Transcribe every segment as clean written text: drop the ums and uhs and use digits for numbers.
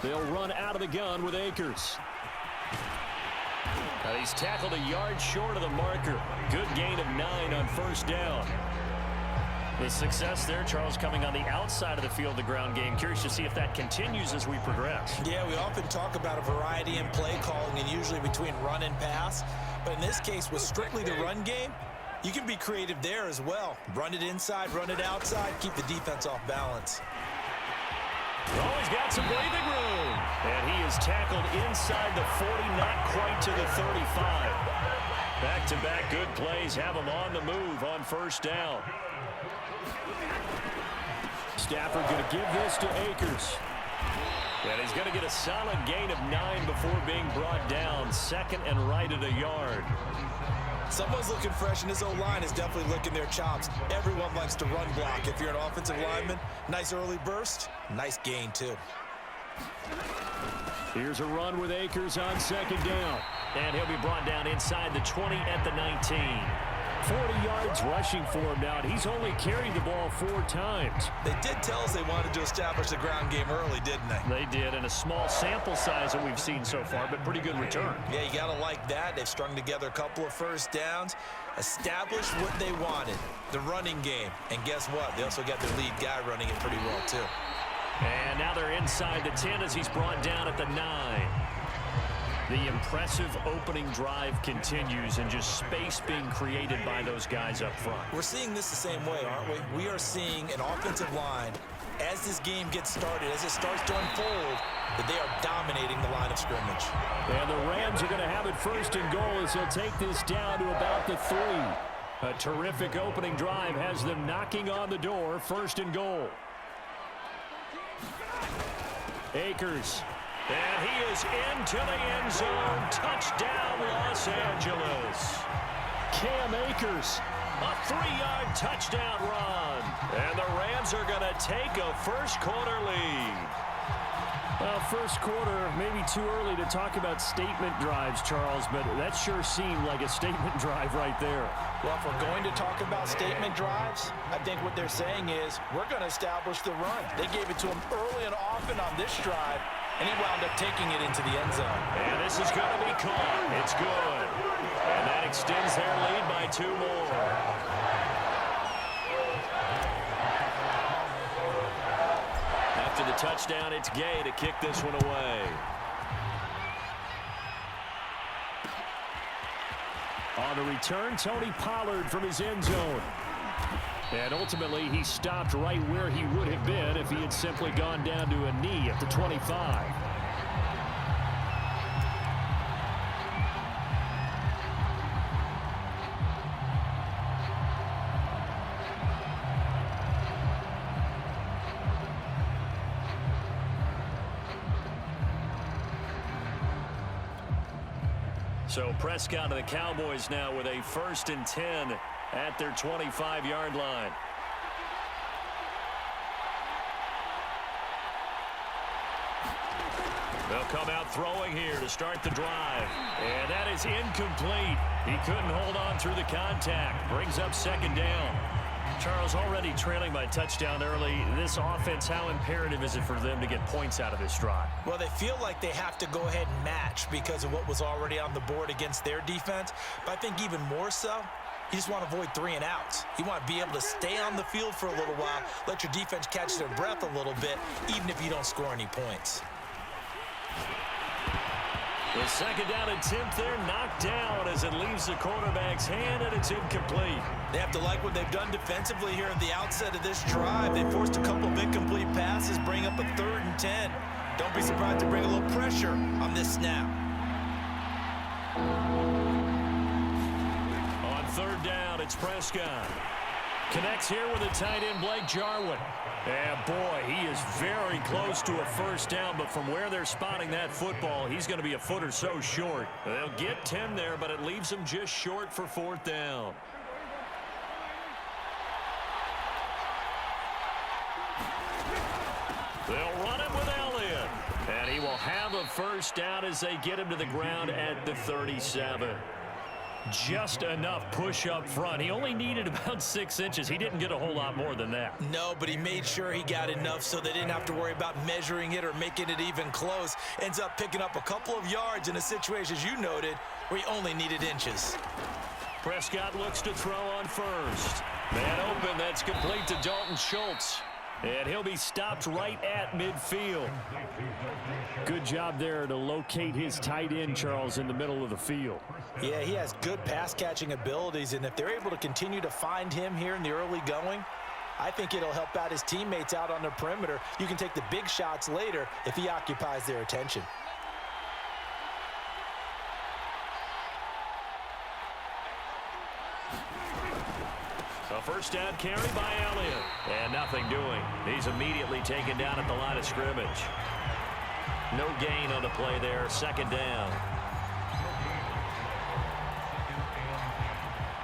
They'll run out of the gun with Akers. He's tackled a yard short of the marker. Good gain of 9 on first down. The success there, Charles, coming on the outside of the field, the ground game. Curious to see if that continues as we progress. Yeah, we often talk about a variety in play calling and usually between run and pass. But in this case, with strictly the run game, you can be creative there as well. Run it inside, run it outside, keep the defense off balance. Oh, he's got some breathing room. And he is tackled inside the 40, not quite to the 35. Back-to-back good plays have him on the move on first down. Stafford going to give this to Akers. And he's going to get a solid gain of 9 before being brought down. Second and right at a yard. Someone's looking fresh, and his O-line is definitely licking their chops. Everyone likes to run block. If you're an offensive lineman, nice early burst, nice gain too. Here's a run with Akers on second down. And he'll be brought down inside the 20 at the 19. 40 yards rushing for him now. He's only carried the ball 4 times. They did tell us they wanted to establish the ground game early, didn't they? They did, and a small sample size that we've seen so far, but pretty good return. Yeah, you got to like that. They've strung together a couple of first downs, established what they wanted, the running game. And guess what? They also got their lead guy running it pretty well, too. And now they're inside the 10 as he's brought down at the 9. The impressive opening drive continues and just space being created by those guys up front. We're seeing this the same way, aren't we? We are seeing an offensive line, as this game gets started, as it starts to unfold, that they are dominating the line of scrimmage. And the Rams are going to have it first and goal as they'll take this down to about the 3. A terrific opening drive has them knocking on the door, first and goal. Akers. And he is into the end zone. Touchdown, Los Angeles. Cam Akers, a 3-yard touchdown run. And the Rams are going to take a first-quarter lead. Well, first quarter, maybe too early to talk about statement drives, Charles, but that sure seemed like a statement drive right there. Well, if we're going to talk about statement drives, I think what they're saying is we're going to establish the run. They gave it to him early and often on this drive, and he wound up taking it into the end zone. And this is going to be caught. It's good. And that extends their lead by 2 more. After the touchdown, it's Gay to kick this one away. On the return, Tony Pollard from his end zone. And ultimately, he stopped right where he would have been if he had simply gone down to a knee at the 25. So Prescott and the Cowboys now with a 1st and 10 at their 25-yard line. They'll come out throwing here to start the drive. And that is incomplete. He couldn't hold on through the contact. Brings up 2nd down. Charles, already trailing by touchdown early. This offense, how imperative is it for them to get points out of this drive? Well, they feel like they have to go ahead and match because of what was already on the board against their defense. But I think even more so, you just want to avoid 3 and outs. You want to be able to stay on the field for a little while, let your defense catch their breath a little bit, even if you don't score any points. The 2nd down attempt there knocked down as it leaves the quarterback's hand, and it's incomplete. They have to like what they've done defensively here at the outset of this drive. They forced a couple of incomplete passes, bring up a 3rd and 10. Don't be surprised to bring a little pressure on this snap. On 3rd down, it's Prescott. Connects here with the tight end, Blake Jarwin. And boy, he is very close to a 1st down, but from where they're spotting that football, he's going to be a foot or so short. They'll get 10 there, but it leaves him just short for 4th down. They'll run it with Elliott. And he will have a 1st down as they get him to the ground at the 37. Just enough push up front. He only needed about 6 inches. He didn't get a whole lot more than that. No, but he made sure he got enough so they didn't have to worry about measuring it or making it even close. Ends up picking up a couple of yards in a situation, as you noted, where he only needed inches. Prescott looks to throw on first. Man open, that's complete to Dalton Schultz. And he'll be stopped right at midfield. Good job there to locate his tight end, Charles, in the middle of the field. Yeah, he has good pass-catching abilities, and if they're able to continue to find him here in the early going, I think it'll help out his teammates out on the perimeter. You can take the big shots later if he occupies their attention. A first down carry by Elliott. And nothing doing. He's immediately taken down at the line of scrimmage. No gain on the play there. Second down.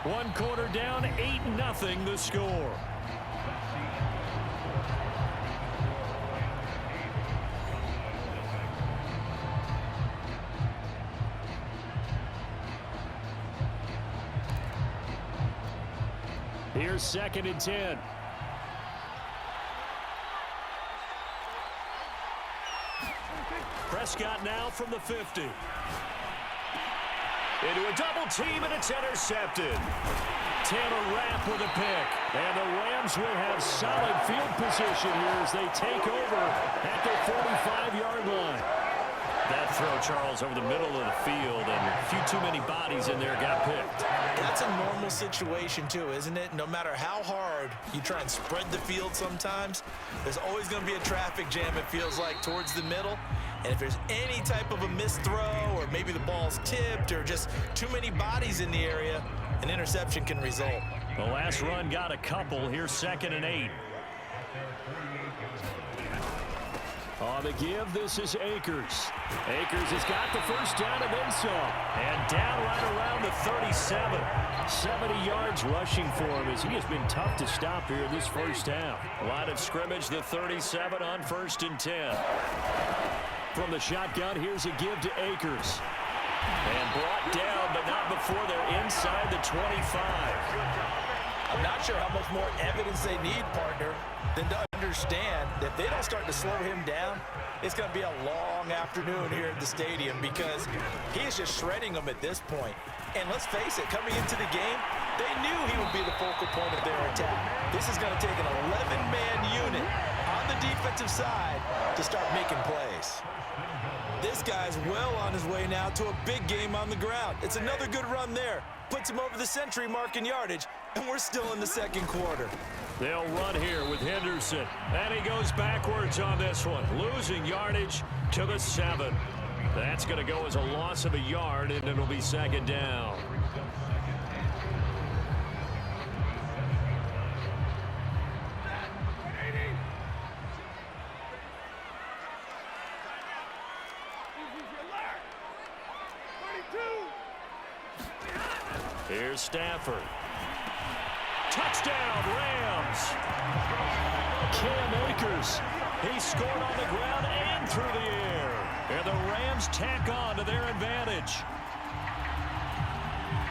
1 quarter down, 8-0 the score. Here's 2nd and 10. Prescott now from the 50. Into a double team, and it's intercepted. Taylor Rapp with a pick. And the Rams will have solid field position here as they take over at their 45-yard line. That throw, Charles, over the middle of the field, and a few too many bodies in there got picked. That's a normal situation, too, isn't it? No matter how hard you try and spread the field sometimes, there's always going to be a traffic jam, it feels like, towards the middle. And if there's any type of a missed throw, or maybe the ball's tipped, or just too many bodies in the area, an interception can result. The last run got a couple. Here's 2nd and 8. On the give, this is Akers. Akers has got the first down and then some. And down right around the 37. 70 yards rushing for him as he has been tough to stop here in this first half. Line of scrimmage, the 37 on 1st and 10. From the shotgun, here's a give to Akers. And brought down, but not before they're inside the 25. I'm not sure how much more evidence they need, partner, than to understand that if they don't start to slow him down, it's going to be a long afternoon here at the stadium because he is just shredding them at this point. And let's face it, coming into the game, they knew he would be the focal point of their attack. This is going to take an 11-man unit on the defensive side to start making plays. This guy's well on his way now to a big game on the ground. It's another good run there. Puts him over the century mark in yardage, and we're still in the 2nd quarter. They'll run here with Henderson. And he goes backwards on this one, losing yardage to the 7. That's going to go as a loss of a yard, and it'll be 2nd down. Here's Stafford. Touchdown, Rams. Cam Akers. He scored on the ground and through the air. And the Rams tack on to their advantage.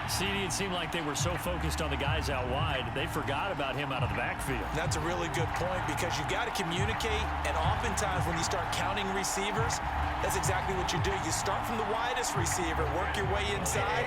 CD, it seemed like they were so focused on the guys out wide, they forgot about him out of the backfield. That's a really good point because you got to communicate, and oftentimes when you start counting receivers, that's exactly what you do. You start from the widest receiver, work your way inside.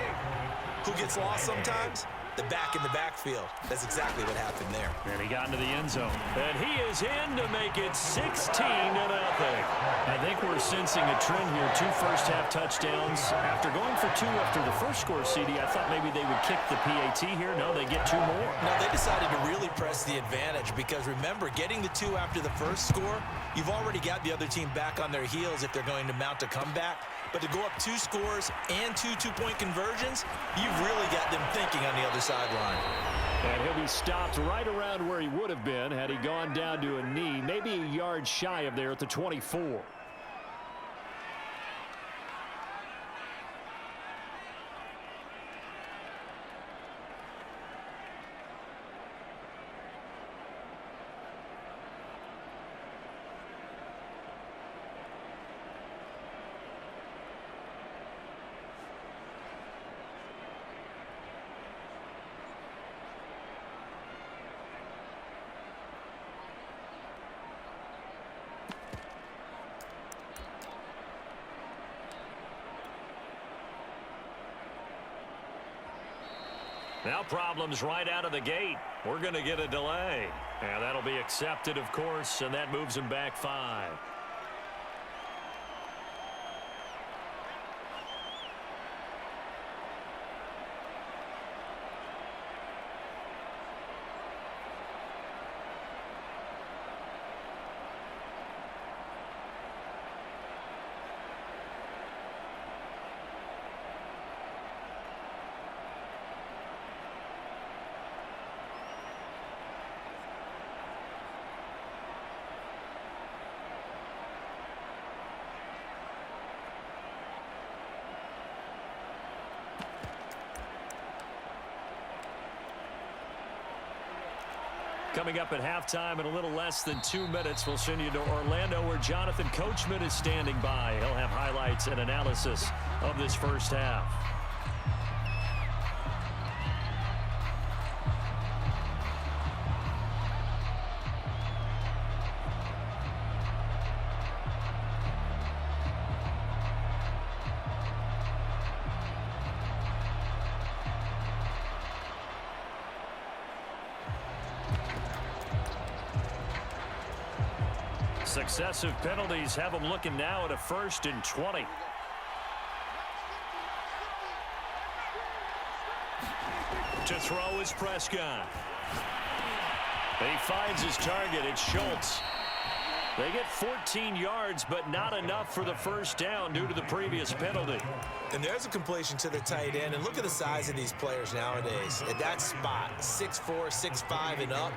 Who gets lost sometimes? The back in the backfield. That's exactly what happened there. And he got into the end zone. And he is in to make it 16-0. I think we're sensing a trend here. 2 first-half touchdowns. After going for 2 after the first score, CD, I thought maybe they would kick the PAT here. No, they get 2 more. No, they decided to really press the advantage because, remember, getting the 2 after the first score, you've already got the other team back on their heels if they're going to mount a comeback. But to go up 2 scores and 2 two-point conversions, you've really got them thinking on the other sideline. And he'll be stopped right around where he would have been had he gone down to a knee, maybe a yard shy of there at the 24. Now problems right out of the gate. We're going to get a delay. And that'll be accepted, of course, and that moves him back 5. Coming up at halftime in a little less than 2 minutes, we'll send you to Orlando where Jonathan Coachman is standing by. He'll have highlights and analysis of this first half. Successive penalties have them looking now at a 1st and 20. To throw is Prescott. He finds his target. It's Schultz. They get 14 yards, but not enough for the first down due to the previous penalty. And there's a completion to the tight end. And look at the size of these players nowadays. At that spot, 6'4", 6'5", and up.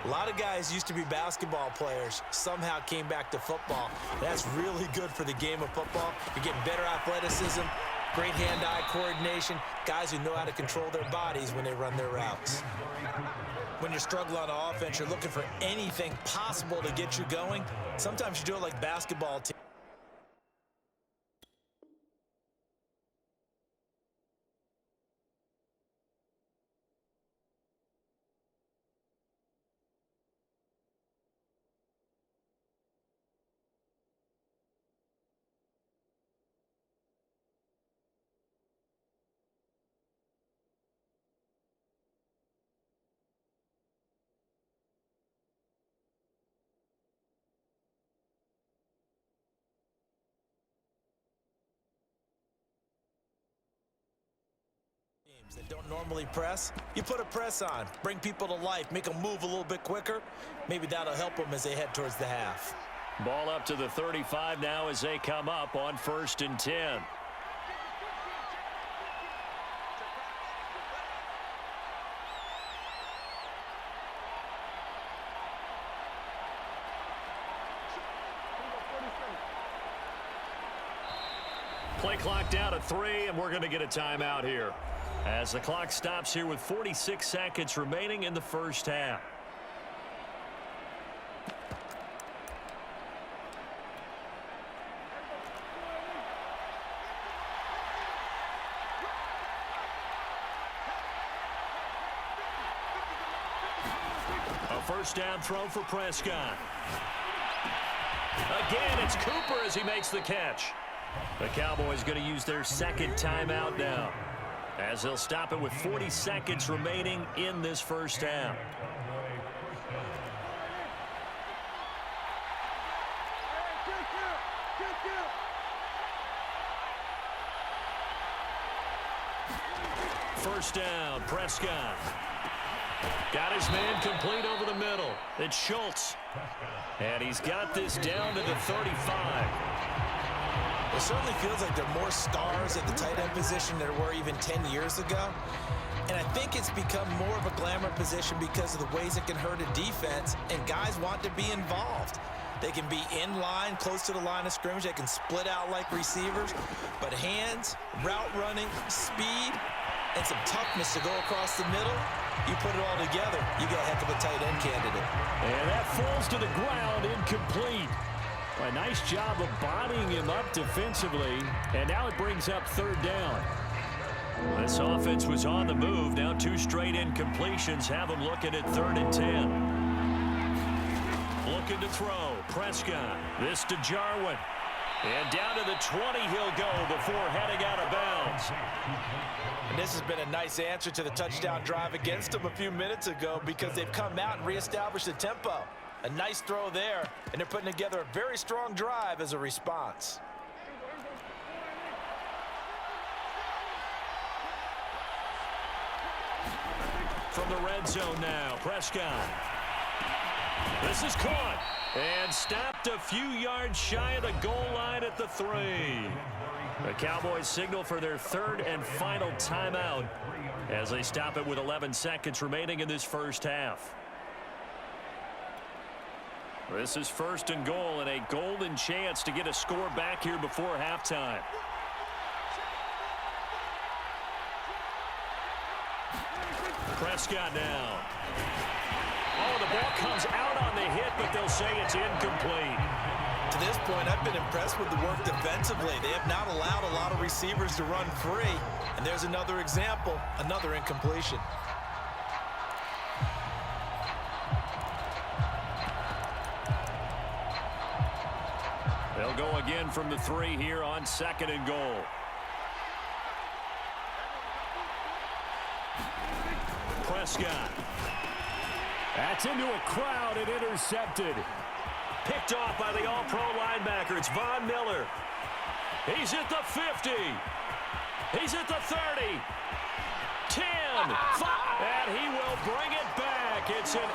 A lot of guys used to be basketball players, somehow came back to football. That's really good for the game of football. You're getting better athleticism, great hand-eye coordination, guys who know how to control their bodies when they run their routes. When you're struggling on offense, you're looking for anything possible to get you going. Sometimes you do it like basketball teams. That don't normally press, you put a press on, bring people to life, make them move a little bit quicker. Maybe that'll help them as they head towards the half. Ball up to the 35 now as they come up on 1st and 10. Play clock down to 3, and we're going to get a timeout here as the clock stops here with 46 seconds remaining in the first half. A first down throw for Prescott. Again, it's Cooper as he makes the catch. The Cowboys going to use their second timeout now, as they'll stop it with 40 seconds remaining in this first half. First down, Prescott. Got his man complete over the middle. It's Schultz. And he's got this down to the 35. It certainly feels like there are more stars at the tight end position than there were even 10 years ago. And I think it's become more of a glamour position because of the ways it can hurt a defense, and guys want to be involved. They can be in line, close to the line of scrimmage. They can split out like receivers. But hands, route running, speed, and some toughness to go across the middle, you put it all together, you get a heck of a tight end candidate. And that falls to the ground, incomplete. A nice job of bodying him up defensively, and now it brings up 3rd down. This offense was on the move. Now 2 straight incompletions have them looking at 3rd and 10. Looking to throw. Prescott. This to Jarwin. And down to the 20 he'll go before heading out of bounds. And this has been a nice answer to the touchdown drive against them a few minutes ago because they've come out and reestablished the tempo. A nice throw there, and they're putting together a very strong drive as a response. From the red zone now, Prescott. This is caught and stopped a few yards shy of the goal line at the 3. The Cowboys signal for their third and final timeout as they stop it with 11 seconds remaining in this first half. This is first and goal and a golden chance to get a score back here before halftime. Prescott now. Oh, the ball comes out on the hit, but they'll say it's incomplete. To this point, I've been impressed with the work defensively. They have not allowed a lot of receivers to run free. And there's another example, another incompletion. They'll go again from the 3 here on second and goal. Prescott. That's into a crowd and intercepted. Picked off by the all-pro linebacker. It's Von Miller. He's at the 50. He's at the 30. 10. 5. And he will bring it back. It's an